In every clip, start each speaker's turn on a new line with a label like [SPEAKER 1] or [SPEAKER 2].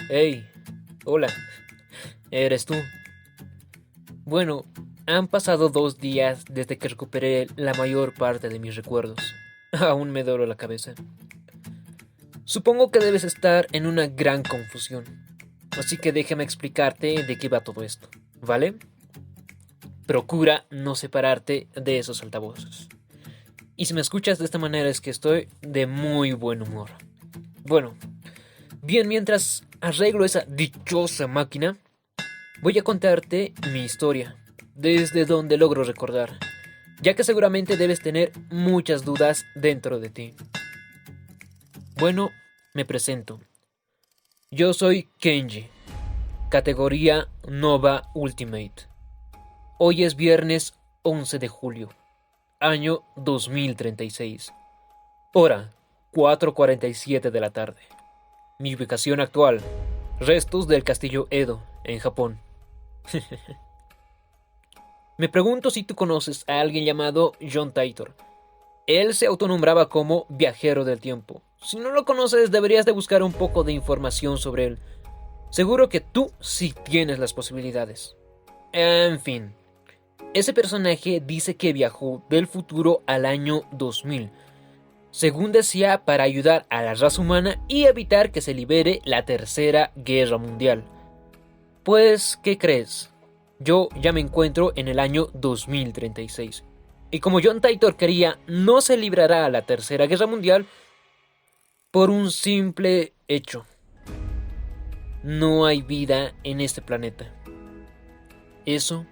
[SPEAKER 1] Hey, hola, ¿eres tú? Bueno, han pasado 2 días desde que recuperé la mayor parte de mis recuerdos. Aún me duele la cabeza. Supongo que debes estar en una gran confusión. Así que déjame explicarte de qué va todo esto, ¿vale? Procura no separarte de esos altavoces. Y si me escuchas de esta manera es que estoy de muy buen humor. Bueno, bien, mientras arreglo esa dichosa máquina, voy a contarte mi historia, desde donde logro recordar, ya que seguramente debes tener muchas dudas dentro de ti. Bueno, me presento. Yo soy Kenji, categoría Nova Ultimate. Hoy es viernes 11 de julio, año 2036. Hora 4:47 de la tarde. Mi ubicación actual, restos del castillo Edo, en Japón. Me pregunto si tú conoces a alguien llamado John Titor. Él se autonombraba como viajero del tiempo. Si no lo conoces, deberías de buscar un poco de información sobre él. Seguro que tú sí tienes las posibilidades. En fin, ese personaje dice que viajó del futuro al año 2000, según decía, para ayudar a la raza humana y evitar que se libere la Tercera Guerra Mundial. Pues, ¿qué crees? Yo ya me encuentro en el año 2036. Y como John Titor quería, no se librará la Tercera Guerra Mundial por un simple hecho. No hay vida en este planeta. Eso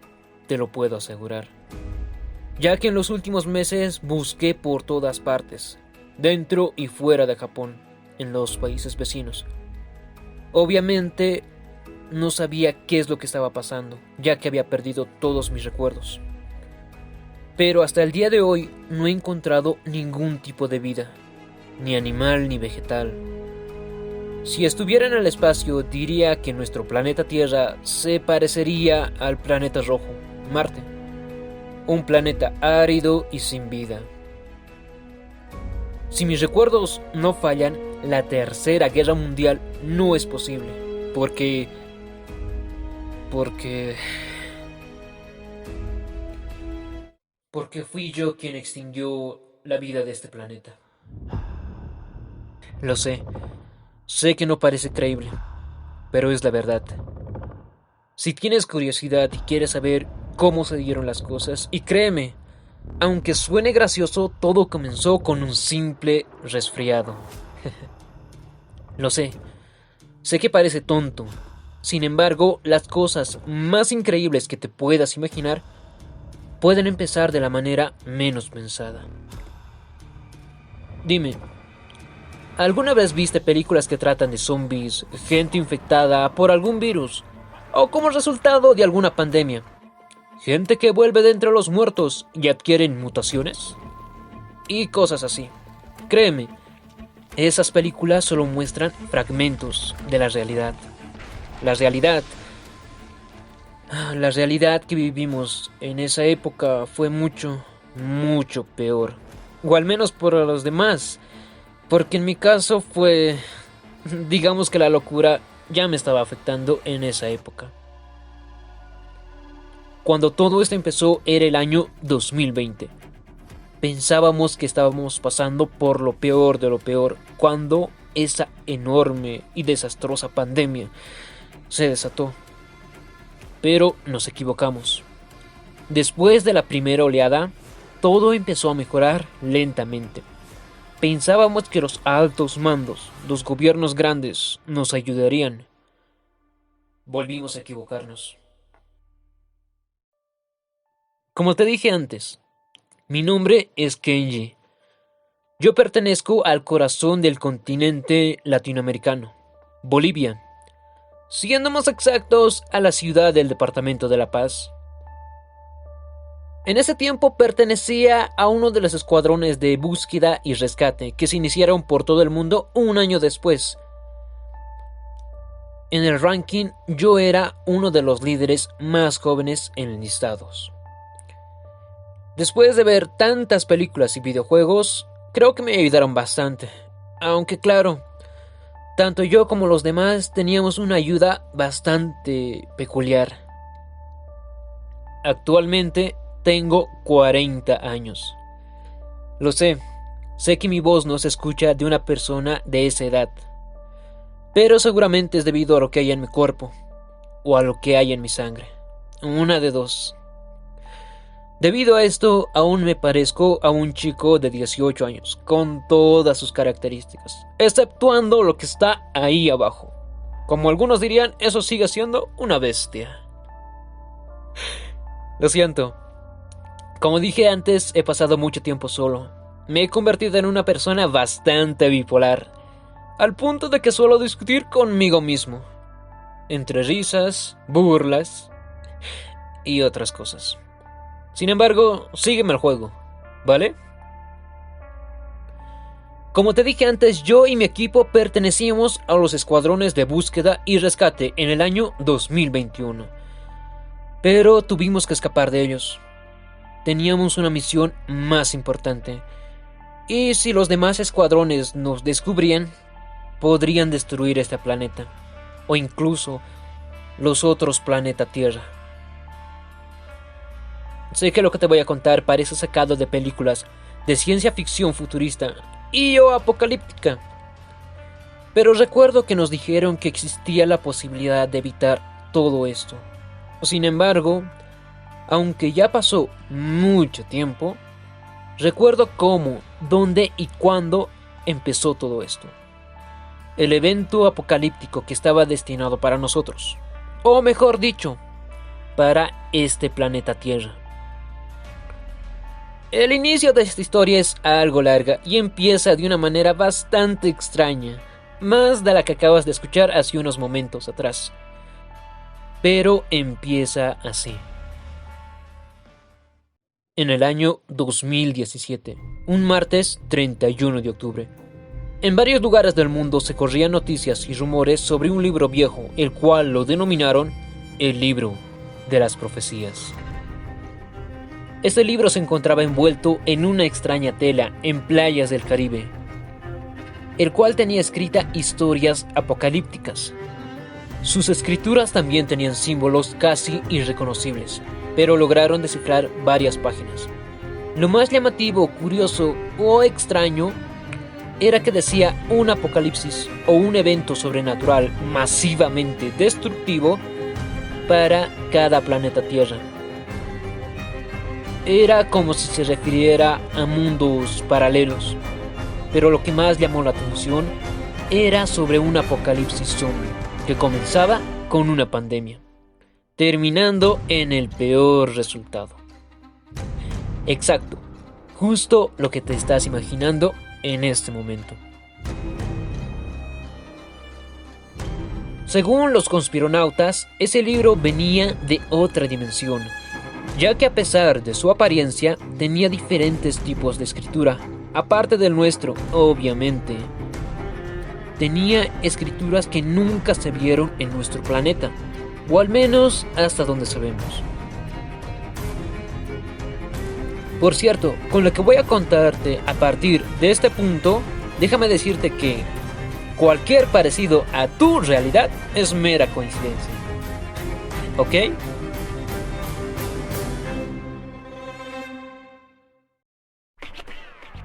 [SPEAKER 1] te lo puedo asegurar. Ya que en los últimos meses busqué por todas partes, dentro y fuera de Japón, en los países vecinos. Obviamente no sabía qué es lo que estaba pasando, ya que había perdido todos mis recuerdos. Pero hasta el día de hoy no he encontrado ningún tipo de vida, ni animal ni vegetal. Si estuviera en el espacio, diría que nuestro planeta Tierra se parecería al planeta rojo, Marte. Un planeta árido y sin vida. Si mis recuerdos no fallan, la Tercera Guerra Mundial no es posible, porque porque fui yo quien extinguió la vida de este planeta. Lo sé que no parece creíble, pero es la verdad. Si tienes curiosidad y quieres saber cómo se dieron las cosas, y créeme, aunque suene gracioso, todo comenzó con un simple resfriado. Lo sé que parece tonto. Sin embargo, las cosas más increíbles que te puedas imaginar pueden empezar de la manera menos pensada. Dime, ¿alguna vez viste películas que tratan de zombies, gente infectada por algún virus, o como resultado de alguna pandemia? Gente que vuelve de entre los muertos y adquieren mutaciones y cosas así. Créeme, esas películas solo muestran fragmentos de la realidad. La realidad, la realidad que vivimos en esa época fue mucho, mucho peor. O al menos por los demás. Porque en mi caso fue, digamos que la locura ya me estaba afectando en esa época. Cuando todo esto empezó era el año 2020. Pensábamos que estábamos pasando por lo peor de lo peor cuando esa enorme y desastrosa pandemia se desató. Pero nos equivocamos. Después de la primera oleada, todo empezó a mejorar lentamente. Pensábamos que los altos mandos, los gobiernos grandes, nos ayudarían. Volvimos a equivocarnos. Como te dije antes, mi nombre es Kenji. Yo pertenezco al corazón del continente latinoamericano, Bolivia. Siendo más exactos, a la ciudad del departamento de La Paz. En ese tiempo pertenecía a uno de los escuadrones de búsqueda y rescate que se iniciaron por todo el mundo un año después. En el ranking yo era uno de los líderes más jóvenes enlistados. Después de ver tantas películas y videojuegos, creo que me ayudaron bastante. Aunque claro, Tanto yo como los demás teníamos una ayuda bastante peculiar. Actualmente tengo 40 años. Lo sé que mi voz no se escucha de una persona de esa edad, pero seguramente es debido a lo que hay en mi cuerpo, o a lo que hay en mi sangre. Una de dos. Debido a esto, aún me parezco a un chico de 18 años, con todas sus características, exceptuando lo que está ahí abajo. Como algunos dirían, eso sigue siendo una bestia. Lo siento. Como dije antes, he pasado mucho tiempo solo. Me he convertido en una persona bastante bipolar, al punto de que suelo discutir conmigo mismo, entre risas, burlas y otras cosas. Sin embargo, sígueme el juego, ¿vale? Como te dije antes, yo y mi equipo pertenecíamos a los escuadrones de búsqueda y rescate en el año 2021. Pero tuvimos que escapar de ellos. Teníamos una misión más importante. Y si los demás escuadrones nos descubrían, podrían destruir este planeta. O incluso los otros planetas Tierra. Sé que lo que te voy a contar parece sacado de películas de ciencia ficción futurista y o apocalíptica. Pero recuerdo que nos dijeron que existía la posibilidad de evitar todo esto. Sin embargo, aunque ya pasó mucho tiempo, recuerdo cómo, dónde y cuándo empezó todo esto. El evento apocalíptico que estaba destinado para nosotros. O mejor dicho, para este planeta Tierra. El inicio de esta historia es algo larga y empieza de una manera bastante extraña, más de la que acabas de escuchar hace unos momentos atrás. Pero empieza así. En el año 2017, un martes 31 de octubre, en varios lugares del mundo se corrían noticias y rumores sobre un libro viejo, el cual lo denominaron el libro de las profecías. Este libro se encontraba envuelto en una extraña tela en playas del Caribe, el cual tenía escrita historias apocalípticas. Sus escrituras también tenían símbolos casi irreconocibles, pero lograron descifrar varias páginas. Lo más llamativo, curioso o extraño era que decía un apocalipsis o un evento sobrenatural masivamente destructivo para cada planeta Tierra. Era como si se refiriera a mundos paralelos, pero lo que más llamó la atención era sobre un apocalipsis zombie que comenzaba con una pandemia, terminando en el peor resultado. Exacto, justo lo que te estás imaginando en este momento. Según los conspironautas, ese libro venía de otra dimensión, ya que a pesar de su apariencia tenía diferentes tipos de escritura, aparte del nuestro, obviamente. Tenía escrituras que nunca se vieron en nuestro planeta, o al menos hasta donde sabemos. Por cierto, con lo que voy a contarte a partir de este punto, déjame decirte que cualquier parecido a tu realidad es mera coincidencia. ¿Ok?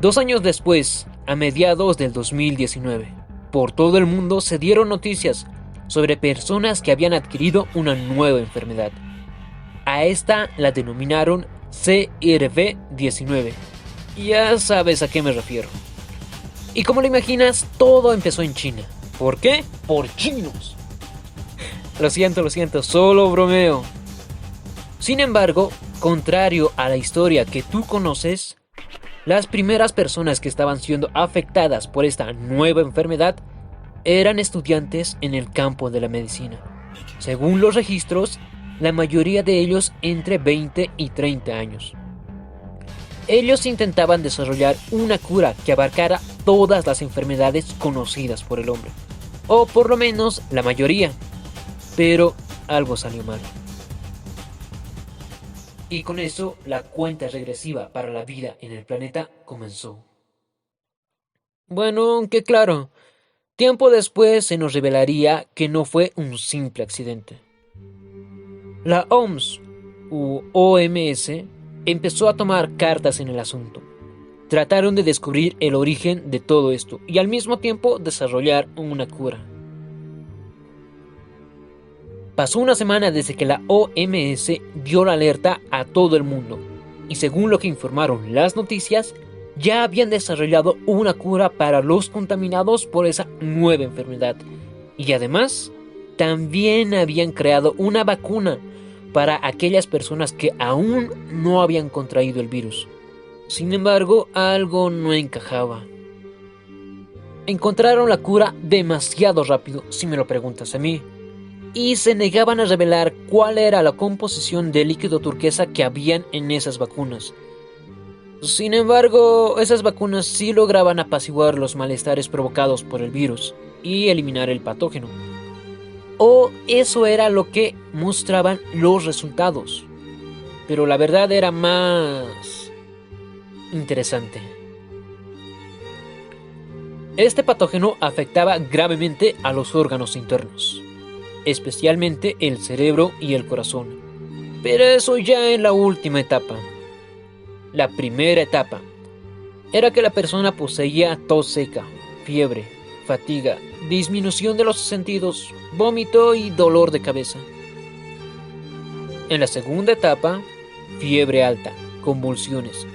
[SPEAKER 1] Dos años después, a mediados del 2019, por todo el mundo se dieron noticias sobre personas que habían adquirido una nueva enfermedad. A esta la denominaron CRV-19. Ya sabes a qué me refiero. Y como lo imaginas, todo empezó en China. ¿Por qué? Por chinos. Lo siento, solo bromeo. Sin embargo, contrario a la historia que tú conoces, las primeras personas que estaban siendo afectadas por esta nueva enfermedad eran estudiantes en el campo de la medicina. Según los registros, la mayoría de ellos entre 20 y 30 años. Ellos intentaban desarrollar una cura que abarcara todas las enfermedades conocidas por el hombre, o por lo menos la mayoría, pero algo salió mal. Y con eso, la cuenta regresiva para la vida en el planeta comenzó. Bueno, aunque claro, Tiempo después se nos revelaría que no fue un simple accidente. La OMS u OMS empezó a tomar cartas en el asunto. Trataron de descubrir el origen de todo esto y al mismo tiempo desarrollar una cura. Pasó una semana desde que la OMS dio la alerta a todo el mundo y según lo que informaron las noticias, ya habían desarrollado una cura para los contaminados por esa nueva enfermedad y además también habían creado una vacuna para aquellas personas que aún no habían contraído el virus. Sin embargo, algo no encajaba. Encontraron la cura demasiado rápido, si me lo preguntas a mí, y se negaban a revelar cuál era la composición de líquido turquesa que habían en esas vacunas. Sin embargo, esas vacunas sí lograban apaciguar los malestares provocados por el virus y eliminar el patógeno. O eso era lo que mostraban los resultados. Pero la verdad era más interesante. Este patógeno afectaba gravemente a los órganos internos, especialmente el cerebro y el corazón. Pero eso ya en la última etapa. La primera etapa era que la persona poseía tos seca, fiebre, fatiga, disminución de los sentidos, vómito y dolor de cabeza. En la segunda etapa, fiebre alta, convulsiones,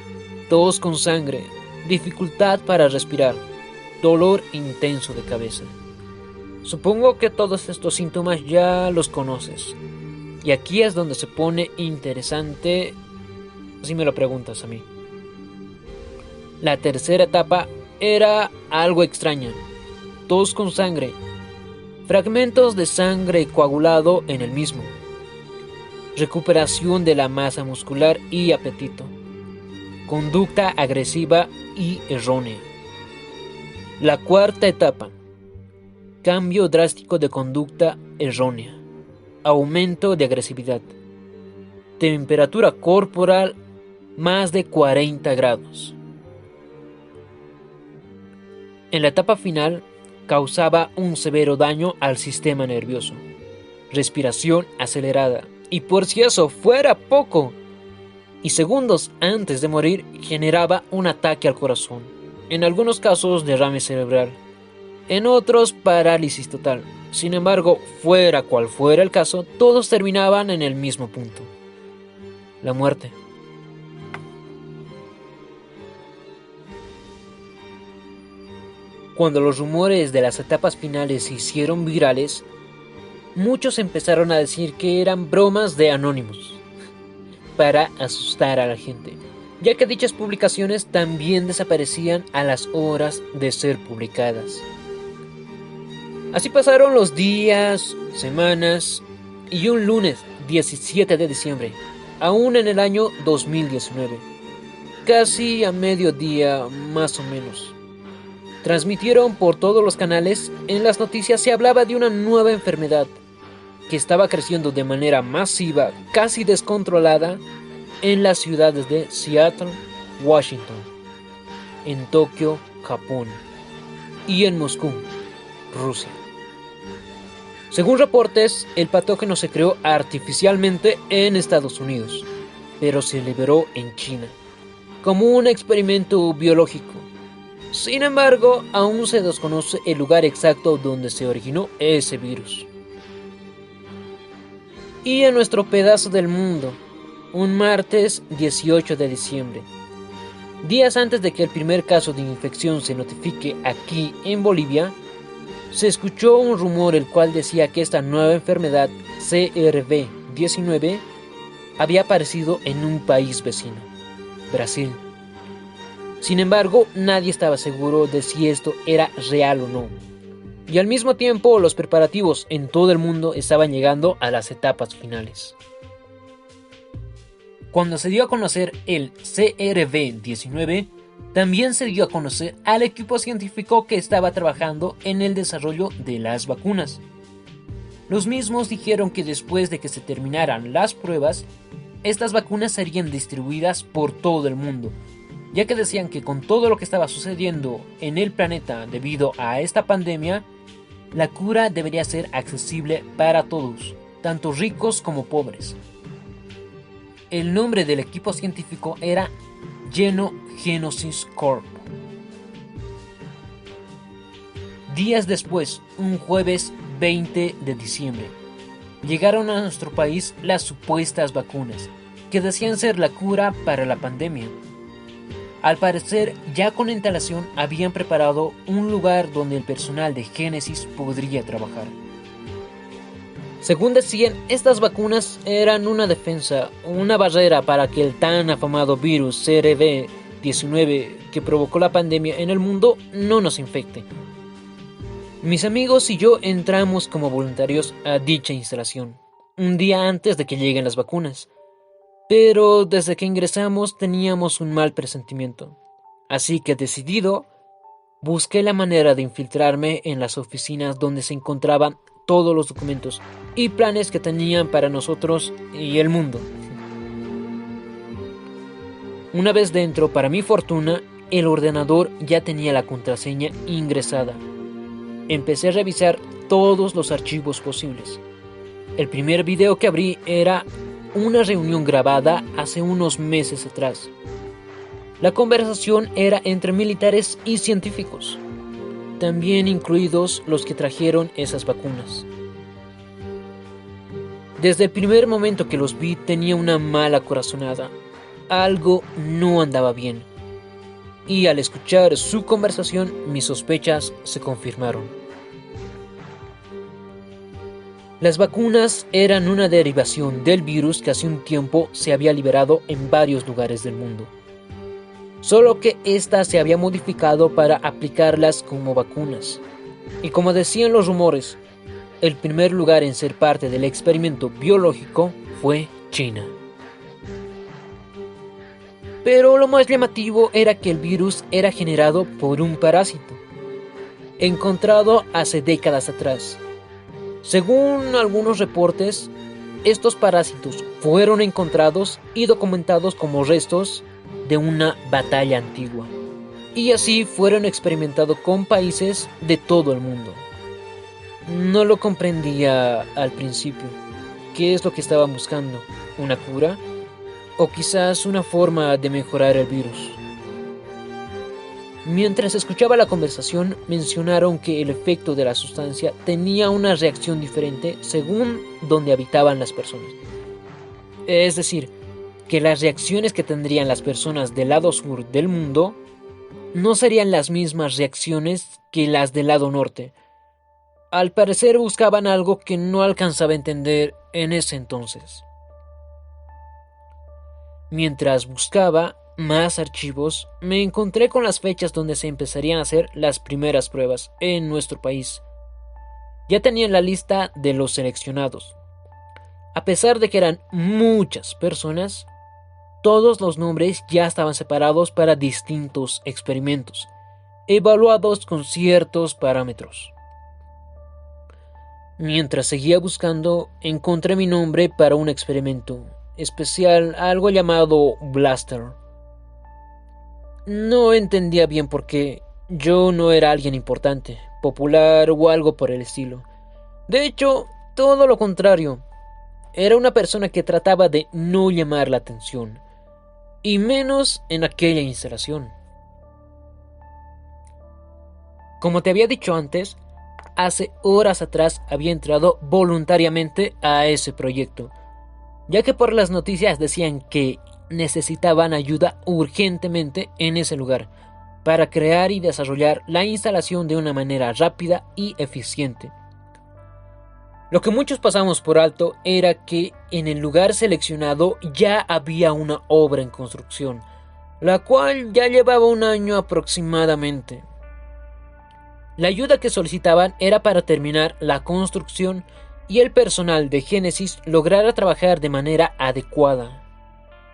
[SPEAKER 1] tos con sangre, dificultad para respirar, dolor intenso de cabeza. Supongo que todos estos síntomas ya los conoces. Y aquí es donde se pone interesante si me lo preguntas a mí. La tercera etapa era algo extraña. Tos con sangre, fragmentos de sangre coagulado en el mismo, recuperación de la masa muscular y apetito, conducta agresiva y errónea. La cuarta etapa, cambio drástico de conducta errónea, aumento de agresividad, temperatura corporal más de 40 grados. En la etapa final, causaba un severo daño al sistema nervioso, respiración acelerada, y por si eso fuera poco, y segundos antes de morir generaba un ataque al corazón, en algunos casos derrame cerebral, en otros parálisis total. Sin embargo, fuera cual fuera el caso, todos terminaban en el mismo punto: la muerte. Cuando los rumores de las etapas finales se hicieron virales, muchos empezaron a decir que eran bromas de Anonymous para asustar a la gente, ya que dichas publicaciones también desaparecían a las horas de ser publicadas. Así pasaron los días, semanas y un lunes 17 de diciembre, aún en el año 2019, casi a mediodía más o menos. Transmitieron por todos los canales. En las noticias se hablaba de una nueva enfermedad que estaba creciendo de manera masiva, casi descontrolada, en las ciudades de Seattle, Washington, en Tokio, Japón, y en Moscú, Rusia. Según reportes, el patógeno se creó artificialmente en Estados Unidos, pero se liberó en China, como un experimento biológico. Sin embargo, aún se desconoce el lugar exacto donde se originó ese virus. Y en nuestro pedazo del mundo, un martes 18 de diciembre, días antes de que el primer caso de infección se notifique aquí en Bolivia, se escuchó un rumor el cual decía que esta nueva enfermedad CRV-19 había aparecido en un país vecino, Brasil. Sin embargo, nadie estaba seguro de si esto era real o no. Y al mismo tiempo, los preparativos en todo el mundo estaban llegando a las etapas finales. Cuando se dio a conocer el CRV-19, también se dio a conocer al equipo científico que estaba trabajando en el desarrollo de las vacunas. Los mismos dijeron que después de que se terminaran las pruebas, estas vacunas serían distribuidas por todo el mundo, ya que decían que con todo lo que estaba sucediendo en el planeta debido a esta pandemia, la cura debería ser accesible para todos, tanto ricos como pobres. El nombre del equipo científico era Genesis Corp. Días después, un jueves 20 de diciembre, llegaron a nuestro país las supuestas vacunas, que decían ser la cura para la pandemia. Al parecer, ya con la instalación habían preparado un lugar donde el personal de Génesis podría trabajar. Según decían, estas vacunas eran una defensa, una barrera para que el tan afamado virus CRB-19 que provocó la pandemia en el mundo no nos infecte. Mis amigos y yo entramos como voluntarios a dicha instalación, un día antes de que lleguen las vacunas. Pero desde que ingresamos teníamos un mal presentimiento. Así que decidido, busqué la manera de infiltrarme en las oficinas donde se encontraban todos los documentos y planes que tenían para nosotros y el mundo. Una vez dentro, para mi fortuna, el ordenador ya tenía la contraseña ingresada. Empecé a revisar todos los archivos posibles. El primer video que abrí era una reunión grabada hace unos meses atrás. La conversación era entre militares y científicos, también incluidos los que trajeron esas vacunas. Desde el primer momento que los vi tenía una mala corazonada. Algo no andaba bien. Y al escuchar su conversación, mis sospechas se confirmaron. Las vacunas eran una derivación del virus que hace un tiempo se había liberado en varios lugares del mundo. Solo que ésta se había modificado para aplicarlas como vacunas. Y como decían los rumores, el primer lugar en ser parte del experimento biológico fue China. Pero lo más llamativo era que el virus era generado por un parásito, encontrado hace décadas atrás. Según algunos reportes, estos parásitos fueron encontrados y documentados como restos de una batalla antigua, y así fueron experimentados con países de todo el mundo. No lo comprendía al principio. ¿Qué es lo que estaban buscando? ¿Una cura? ¿O quizás una forma de mejorar el virus? Mientras escuchaba la conversación, mencionaron que el efecto de la sustancia tenía una reacción diferente según donde habitaban las personas. Es decir, que las reacciones que tendrían las personas del lado sur del mundo no serían las mismas reacciones que las del lado norte. Al parecer buscaban algo que no alcanzaba a entender en ese entonces. Mientras buscaba más archivos, me encontré con las fechas donde se empezarían a hacer las primeras pruebas en nuestro país. Ya tenían la lista de los seleccionados. A pesar de que eran muchas personas, todos los nombres ya estaban separados para distintos experimentos, evaluados con ciertos parámetros. Mientras seguía buscando, encontré mi nombre para un experimento especial, algo llamado Blaster. No entendía bien por qué. Yo no era alguien importante, popular o algo por el estilo. De hecho, todo lo contrario. Era una persona que trataba de no llamar la atención, y menos en aquella instalación. Como te había dicho antes, hace horas atrás había entrado voluntariamente a ese proyecto, ya que por las noticias decían que necesitaban ayuda urgentemente en ese lugar para crear y desarrollar la instalación de una manera rápida y eficiente. Lo que muchos pasamos por alto era que en el lugar seleccionado ya había una obra en construcción, la cual ya llevaba un año aproximadamente. La ayuda que solicitaban era para terminar la construcción y el personal de Génesis lograra trabajar de manera adecuada.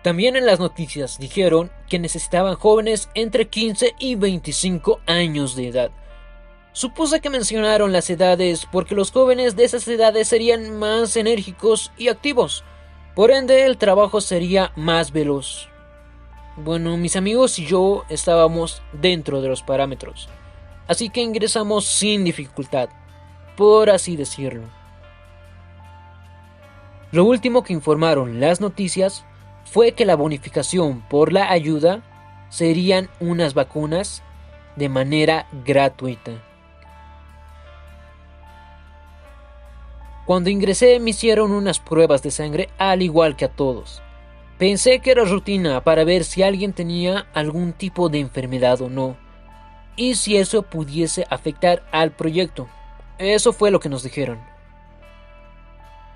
[SPEAKER 1] También en las noticias dijeron que necesitaban jóvenes entre 15 y 25 años de edad. Supuse que mencionaron las edades porque los jóvenes de esas edades serían más enérgicos y activos, por ende el trabajo sería más veloz. Bueno, mis amigos y yo estábamos dentro de los parámetros, así que ingresamos sin dificultad, por así decirlo. Lo último que informaron las noticias fue que la bonificación por la ayuda serían unas vacunas de manera gratuita. Cuando ingresé me hicieron unas pruebas de sangre al igual que a todos. Pensé que era rutina para ver si alguien tenía algún tipo de enfermedad o no, y si eso pudiese afectar al proyecto. Eso fue lo que nos dijeron.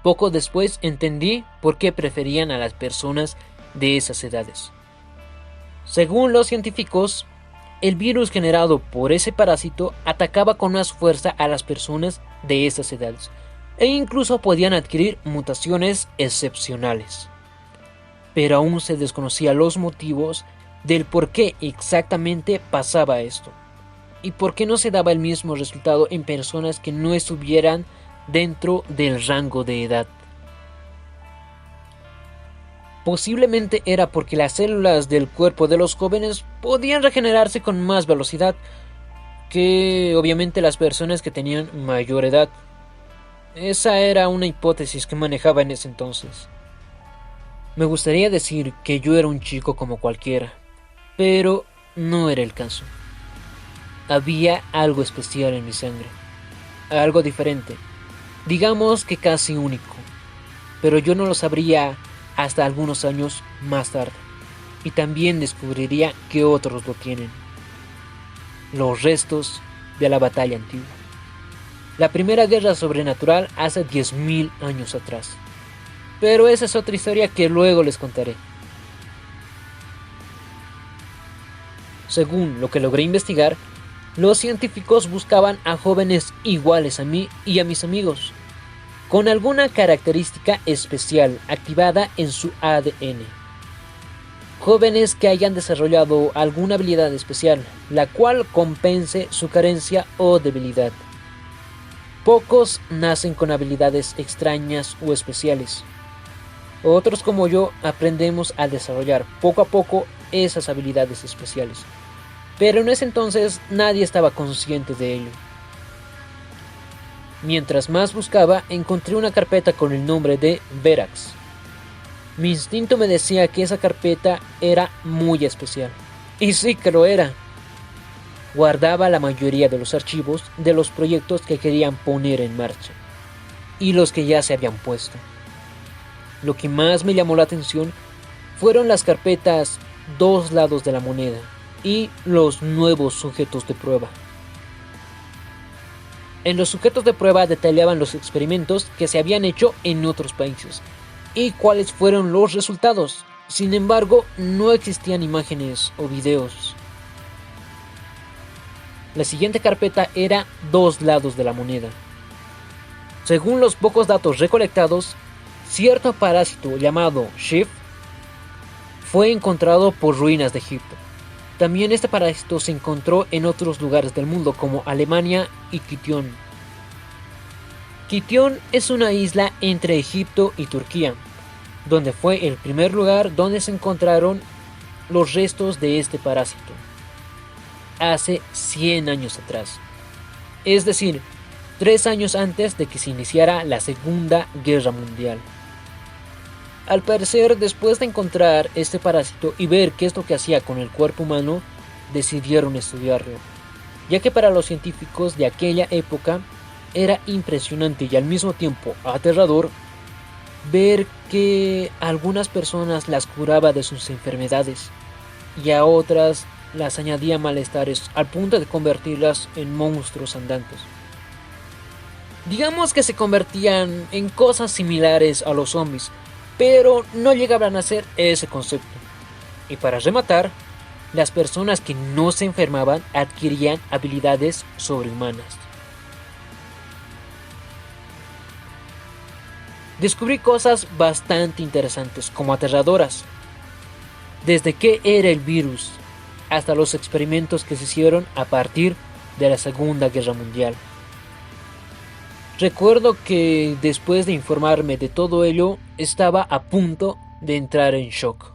[SPEAKER 1] Poco después entendí por qué preferían a las personas de esas edades. Según los científicos, el virus generado por ese parásito atacaba con más fuerza a las personas de esas edades, e incluso podían adquirir mutaciones excepcionales. Pero aún se desconocían los motivos del por qué exactamente pasaba esto, y por qué no se daba el mismo resultado en personas que no estuvieran dentro del rango de edad. Posiblemente era porque las células del cuerpo de los jóvenes podían regenerarse con más velocidad que obviamente las personas que tenían mayor edad. Esa era una hipótesis que manejaba en ese entonces. Me gustaría decir que yo era un chico como cualquiera, pero no era el caso. Había algo especial en mi sangre, algo diferente, digamos que casi único, pero yo no lo sabría hasta algunos años más tarde, y también descubriría que otros lo tienen. Los restos de la batalla antigua. La primera guerra sobrenatural hace 10.000 años atrás. Pero esa es otra historia que luego les contaré. Según lo que logré investigar, los científicos buscaban a jóvenes iguales a mí y a mis amigos, con alguna característica especial activada en su ADN. Jóvenes que hayan desarrollado alguna habilidad especial, la cual compense su carencia o debilidad. Pocos nacen con habilidades extrañas o especiales. Otros como yo aprendemos a desarrollar poco a poco esas habilidades especiales. Pero en ese entonces nadie estaba consciente de ello. Mientras más buscaba, encontré una carpeta con el nombre de Verax. Mi instinto me decía que esa carpeta era muy especial. Y sí que lo era. Guardaba la mayoría de los archivos de los proyectos que querían poner en marcha. Y los que ya se habían puesto. Lo que más me llamó la atención fueron las carpetas Dos lados de la moneda y los nuevos sujetos de prueba. En los sujetos de prueba detallaban los experimentos que se habían hecho en otros países y cuáles fueron los resultados. Sin embargo, no existían imágenes o videos. La siguiente carpeta era Dos lados de la moneda. Según los pocos datos recolectados, cierto parásito llamado Shif fue encontrado por ruinas de Egipto. También este parásito se encontró en otros lugares del mundo como Alemania y Kitión. Kitión es una isla entre Egipto y Turquía, donde fue el primer lugar donde se encontraron los restos de este parásito, hace 100 años atrás. Es decir, 3 años antes de que se iniciara la Segunda Guerra Mundial. Al parecer, después de encontrar este parásito y ver qué es lo que hacía con el cuerpo humano, decidieron estudiarlo, ya que para los científicos de aquella época era impresionante y al mismo tiempo aterrador ver que a algunas personas las curaba de sus enfermedades y a otras las añadía malestares al punto de convertirlas en monstruos andantes. Digamos que se convertían en cosas similares a los zombies, pero no llegaban a ser ese concepto. Y para rematar, las personas que no se enfermaban adquirían habilidades sobrehumanas. Descubrí cosas bastante interesantes como aterradoras. Desde qué era el virus hasta los experimentos que se hicieron a partir de la Segunda Guerra Mundial. Recuerdo que después de informarme de todo ello, estaba a punto de entrar en shock.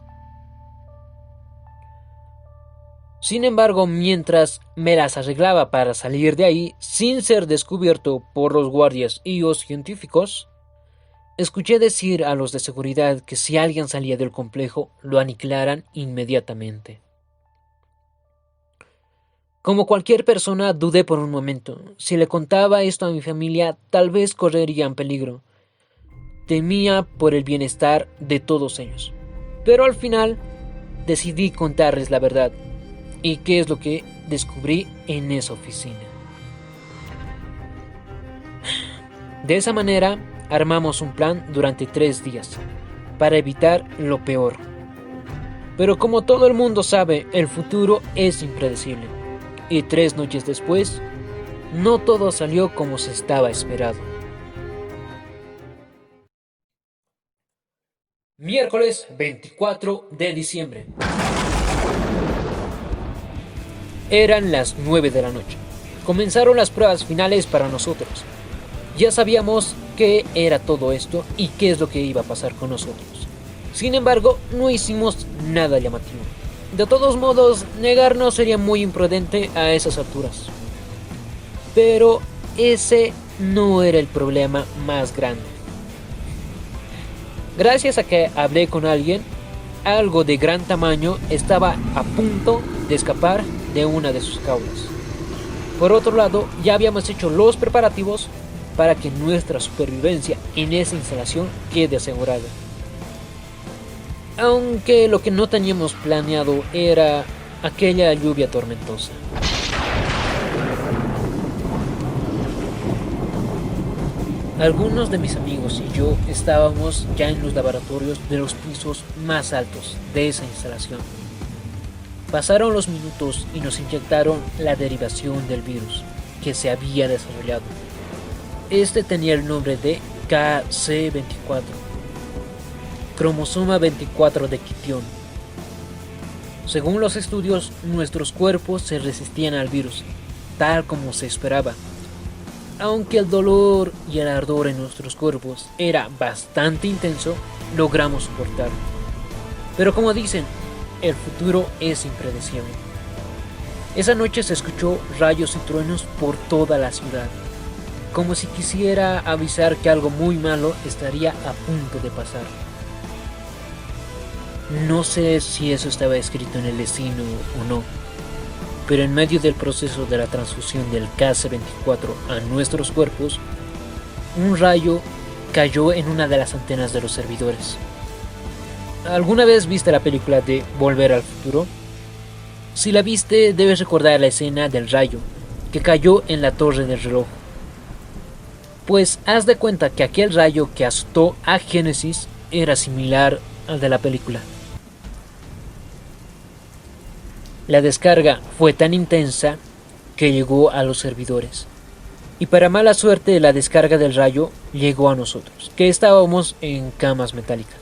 [SPEAKER 1] Sin embargo, mientras me las arreglaba para salir de ahí sin ser descubierto por los guardias y los científicos, escuché decir a los de seguridad que si alguien salía del complejo lo aniquilaran inmediatamente. Como cualquier persona, dudé por un momento. Si le contaba esto a mi familia, tal vez correrían peligro. Temía por el bienestar de todos ellos. Pero al final decidí contarles la verdad. ¿Y qué es lo que descubrí en esa oficina? De esa manera, armamos un plan durante 3 días, para evitar lo peor. Pero como todo el mundo sabe, el futuro es impredecible. Y 3 noches después, no todo salió como se estaba esperado. Miércoles 24 de diciembre. Eran las 9 de la noche. Comenzaron las pruebas finales para nosotros. Ya sabíamos qué era todo esto y qué es lo que iba a pasar con nosotros. Sin embargo, no hicimos nada llamativo. De todos modos, negarnos sería muy imprudente a esas alturas. Pero ese no era el problema más grande. Gracias a que hablé con alguien, algo de gran tamaño estaba a punto de escapar de una de sus jaulas. Por otro lado, ya habíamos hecho los preparativos para que nuestra supervivencia en esa instalación quede asegurada. Aunque lo que no teníamos planeado era aquella lluvia tormentosa. Algunos de mis amigos y yo estábamos ya en los laboratorios de los pisos más altos de esa instalación. Pasaron los minutos y nos inyectaron la derivación del virus que se había desarrollado. Este tenía el nombre de KC24, cromosoma 24 de quitión. Según los estudios, nuestros cuerpos se resistían al virus, tal como se esperaba. Aunque el dolor y el ardor en nuestros cuerpos era bastante intenso, logramos soportar. Pero como dicen, el futuro es impredecible. Esa noche se escuchó rayos y truenos por toda la ciudad, como si quisiera avisar que algo muy malo estaría a punto de pasar. No sé si eso estaba escrito en el destino o no, pero en medio del proceso de la transfusión del KC24 a nuestros cuerpos, un rayo cayó en una de las antenas de los servidores. ¿Alguna vez viste la película de Volver al Futuro? Si la viste, debes recordar la escena del rayo que cayó en la torre del reloj. Pues haz de cuenta que aquel rayo que azotó a Génesis era similar al de la película. La descarga fue tan intensa que llegó a los servidores. Y para mala suerte, la descarga del rayo llegó a nosotros, que estábamos en camas metálicas.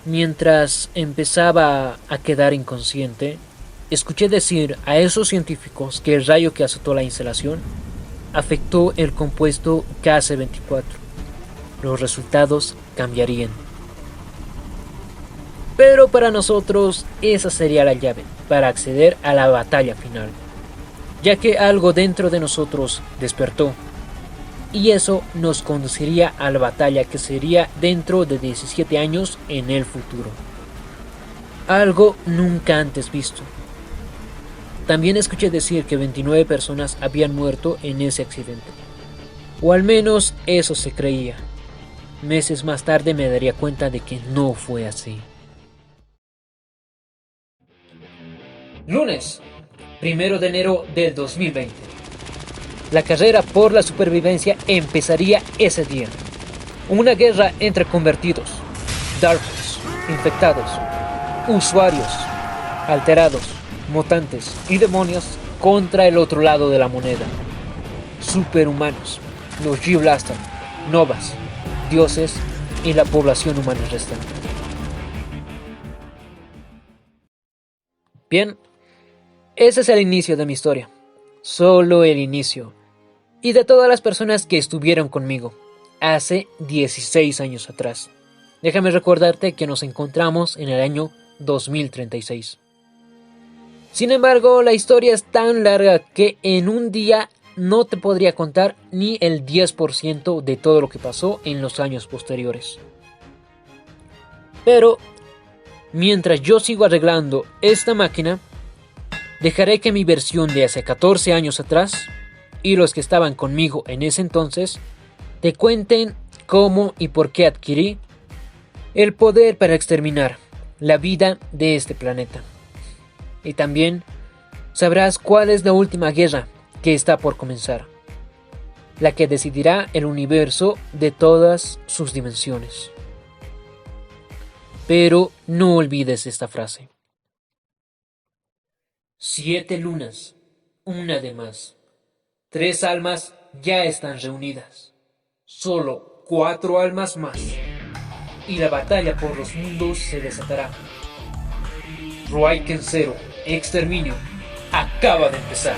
[SPEAKER 1] Mientras empezaba a quedar inconsciente, escuché decir a esos científicos que el rayo que azotó la instalación afectó el compuesto KC24. Los resultados cambiarían. Pero para nosotros esa sería la llave para acceder a la batalla final, ya que algo dentro de nosotros despertó, y eso nos conduciría a la batalla que sería dentro de 17 años en el futuro. Algo nunca antes visto. También escuché decir que 29 personas habían muerto en ese accidente, o al menos eso se creía. Meses más tarde me daría cuenta de que no fue así. Lunes, 1 de enero del 2020. La carrera por la supervivencia empezaría ese día. Una guerra entre convertidos, darkers, infectados, usuarios, alterados, mutantes y demonios contra el otro lado de la moneda. Superhumanos, los G-Blaster, Novas, dioses y la población humana restante. Bien, ese es el inicio de mi historia. Solo el inicio. Y de todas las personas que estuvieron conmigo hace 16 años atrás. Déjame recordarte que nos encontramos en el año 2036. Sin embargo, la historia es tan larga que en un día no te podría contar ni el 10% de todo lo que pasó en los años posteriores. Pero, mientras yo sigo arreglando esta máquina, dejaré que mi versión de hace 14 años atrás y los que estaban conmigo en ese entonces te cuenten cómo y por qué adquirí el poder para exterminar la vida de este planeta. Y también sabrás cuál es la última guerra que está por comenzar, la que decidirá el universo de todas sus dimensiones. Pero no olvides esta frase. 7 lunas, una de más. 3 almas ya están reunidas. Solo 4 almas más. Y la batalla por los mundos se desatará. Ruaiken 0, Exterminio, acaba de empezar.